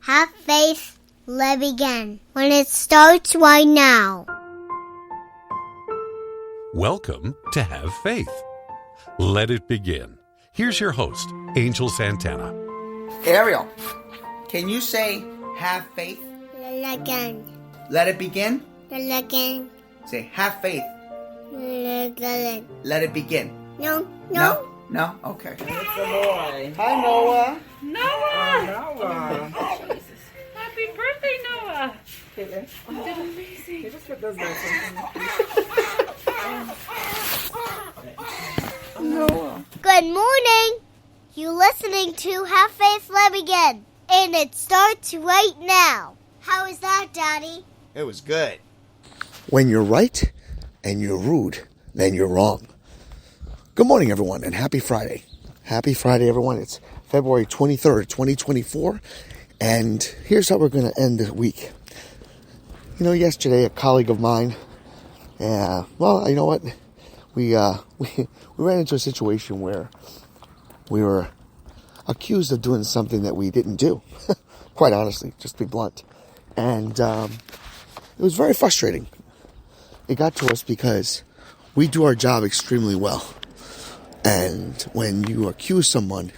Have faith, live again. When it starts right now. Welcome to Have Faith. Let it begin. Here's your host, Angel Santana. Ariel, can you say have faith? Again. Let it begin? Again. Say have faith. Again. Let it begin. No. No? Okay. It's a boy. Hi, Noah. Noah! Jesus. Happy birthday, Noah! Caitlin. You did amazing. You just put those back in. Noah. Good morning. You're listening to Have Faith, Live Again. And it starts right now. How is that, Daddy? It was good. When you're right and you're rude, then you're wrong. Good morning, everyone, and happy Friday. Happy Friday, everyone. It's February 23rd, 2024, and here's how we're going to end the week. Yesterday, a colleague of mine, you know what? We ran into a situation where we were accused of doing something that we didn't do. Quite honestly, just to be blunt. And it was very frustrating. It got to us because we do our job extremely well. And when you accuse someone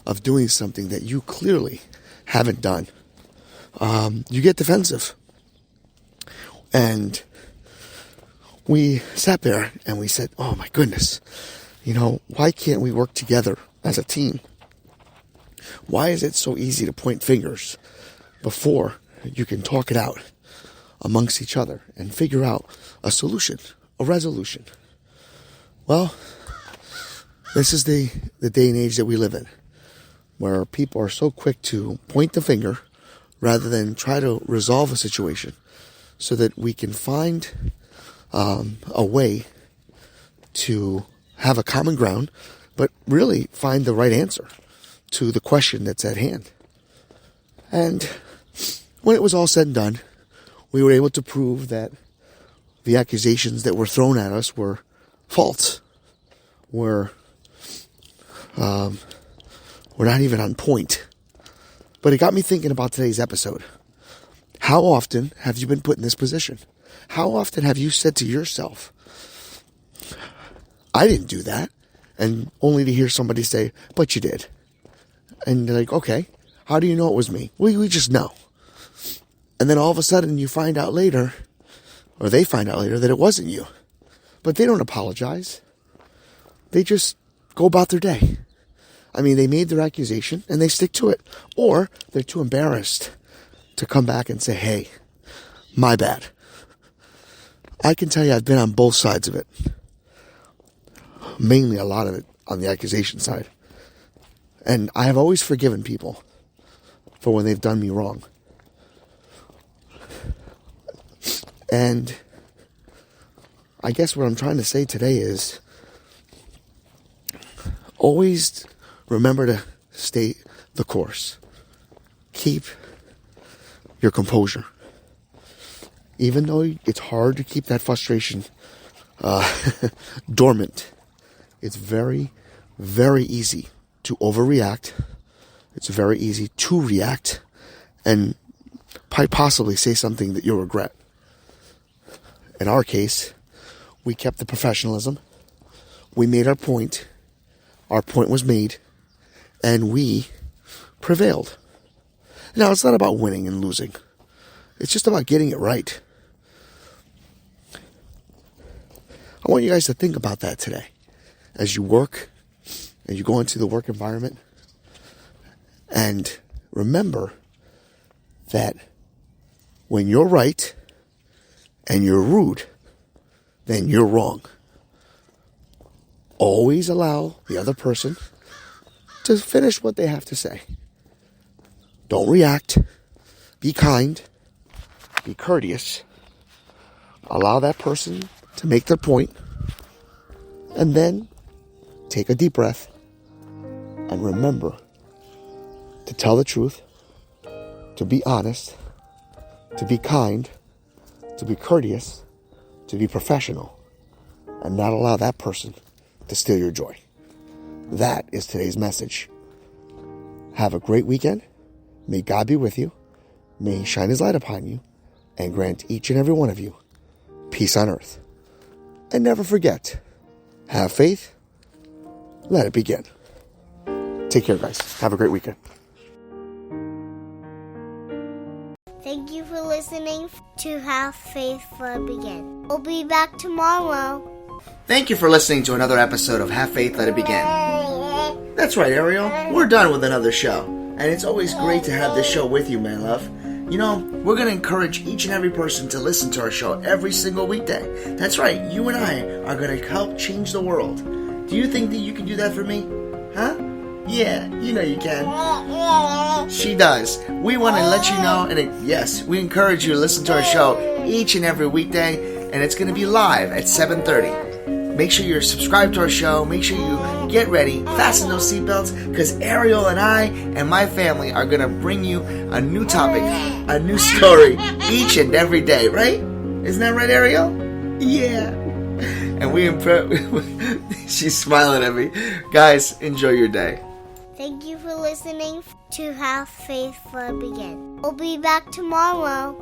of doing something that you clearly haven't done, you get defensive. And we sat there and we said, oh my goodness, why can't we work together as a team? Why is it so easy to point fingers before you can talk it out amongst each other and figure out a solution, a resolution? Well, this is the day and age that we live in, where people are so quick to point the finger rather than try to resolve a situation so that we can find a way to have a common ground, but really find the right answer to the question that's at hand. And when it was all said and done, we were able to prove that the accusations that were thrown at us were false, were not even on point. But it got me thinking about today's episode. How often have you been put in this position? How often have you said to yourself, I didn't do that, and only to hear somebody say, but you did. And you're like, okay, how do you know it was me? Well, we just know. And then all of a sudden you find out later, or they find out later, that it wasn't you. But they don't apologize. They just go about their day. I mean, they made their accusation and they stick to it. Or they're too embarrassed to come back and say, hey, my bad. I can tell you I've been on both sides of it. Mainly a lot of it on the accusation side. And I have always forgiven people for when they've done me wrong. And I guess what I'm trying to say today is always remember to stay the course. Keep your composure. Even though it's hard to keep that frustration dormant, it's very, very easy to overreact. It's very easy to react and possibly say something that you'll regret. In our case, we kept the professionalism. We made our point. Our point was made. And we prevailed. Now, it's not about winning and losing. It's just about getting it right. I want you guys to think about that today. As you work, and you go into the work environment. And remember that when you're right and you're rude, then you're wrong. Always allow the other person to finish what they have to say. Don't react. Be kind. Be courteous. Allow that person to make their point. And then take a deep breath. And remember to tell the truth. To be honest. To be kind. To be courteous. To be professional. And not allow that person to steal your joy. That is today's message. Have a great weekend. May God be with you. may He shine His light upon you and grant each and every one of you peace on earth. And never forget, have faith, let it begin. Take care, guys. Have a great weekend. Thank you for listening to Have Faith Let It Begin. We'll be back tomorrow. Thank you for listening to another episode of Have Faith, Let It Begin. That's right, Ariel. We're done with another show. And it's always great to have this show with you, my love. You know, we're going to encourage each and every person to listen to our show every single weekday. That's right, you and I are going to help change the world. Do you think that you can do that for me? Huh? Yeah, you know you can. She does. We want to let you know, and yes, we encourage you to listen to our show each and every weekday, and it's going to be live at 7:30. Make sure you're subscribed to our show. Make sure you get ready, fasten those seatbelts, because Ariel and I and my family are going to bring you a new topic, a new story each and every day, right? Isn't that right, Ariel? Yeah. And she's smiling at me. Guys, enjoy your day. Thank you for listening to Have Faith Let It Begin. We'll be back tomorrow.